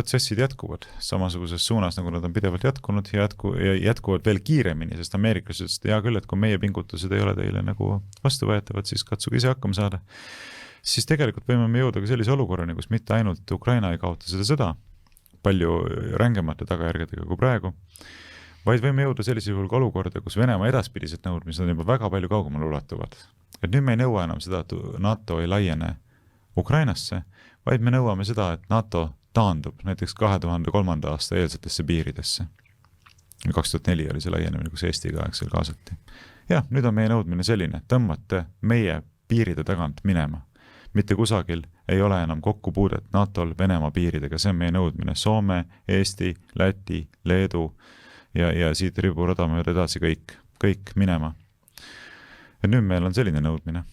protsessid jätkuvad samasuguses suunas, nagu nad on pidevalt jätkunud ja jätkuvad veel kiiremini, sest ameeriklased ütlesid, hea küll, et kui meie pingutused ei ole teile nagu vastuvõetavad, siis katsuge ise hakkama saada. Siis tegelikult võime me jõuda ka sellise olukorrani, kus mitte ainult Ukraina ei kaota seda sõda palju rängemate tagajärgedega kui praegu, vaid võime jõuda sellisel juhul ka olukorda, kus Venemaa edaspidised nõudmised on juba väga palju kaugemale ulatuvad. Et nüüd me ei nõua enam seda, et NATO ei laiene Ukrainasse, vaid me nõuame seda, et NATO taandub näiteks 2003. aasta eelsetesse piiridesse. 2004 oli see laienemine, kus Eesti ka aegsel kaasati. Ja, nüüd on meie nõudmine selline, tõmmate meie piiride tagant minema. Mitte kusagil ei ole enam kokkupuudet NATO-l Venemaa piiridega, see on meie nõudmine. Soome, Eesti, Läti, Leedu ja siit riburada mööda edasi kõik minema. Ja nüüd meil on selline nõudmine.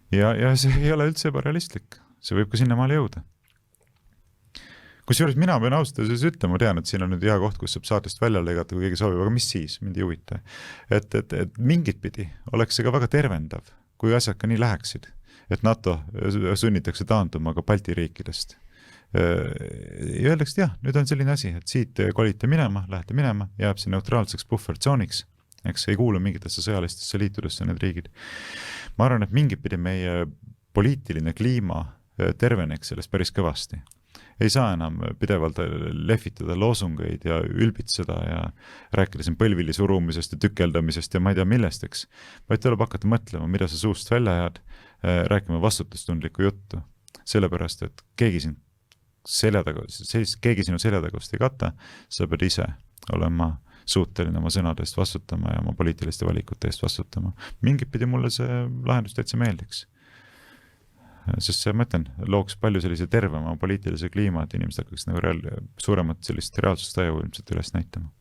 Ja see ei ole üldse ebarealistlik. See võib ka sinna maale jõuda. Kusjuures mina pean austada ütlema, tean, et siin on nüüd hea koht, kus saab saatest välja lõigata, kui keegi soovib, aga mis siis, mind ei huvita. Et mingit pidi oleks see ka väga tervendav, kui asjad ka nii läheksid, et NATO sunnitakse taanduma ka Balti riikidest. Ja öeldakse, jah, nüüd on selline asi, et siit kolite minema, lähete minema, jääb see neutraalseks buffertsooniks, eks ei kuulu mingitesse sõjalistesse liitudesse need riigid. Ma arvan, et mingit pidi meie poliitiline kliima terveneks sellest päris kõvasti. Ei saa enam pidevalt lehvitada loosungeid ja ülbitseda ja rääkida siin põlvili surumisest ja tükeldamisest ja ma ei tea millesteks, vaid tuleb hakata mõtlema, mida sa suust välja jääd, rääkima vastutustundlikku juttu. Sellepärast, et keegi sinu selja tagast ei kata, sa pead ise olema suuteline oma sõnadest vastutama ja oma poliitiliste valikute eest vastutama. Mingit pidi mulle see lahendus täitsa meeldiks. Sest see, ma ütlen, looks palju sellise tervema poliitilise kliima, et inimesed hakkaks nagu suuremat sellist reaalsust taju ilmselt üles näitama.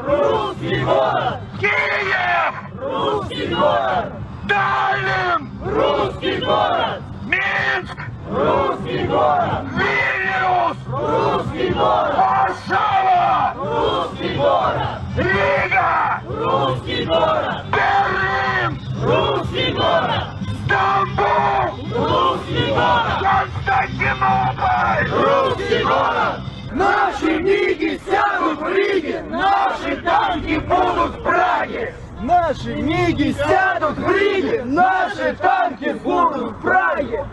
Русский город! Киев! Русский город! Таллин! Русский город! Минск! Русский город! Вильнюс! Русский город! Варшава! Русский город! Рига! Русский город! Берлин! Русский город! Стамбул! Русский город! Константинополь! Русский город! Наши МиГи сядут в Риге! Наши танки будут в Праге! Наши МиГи сядут в Риге! Наши танки будут в Праге!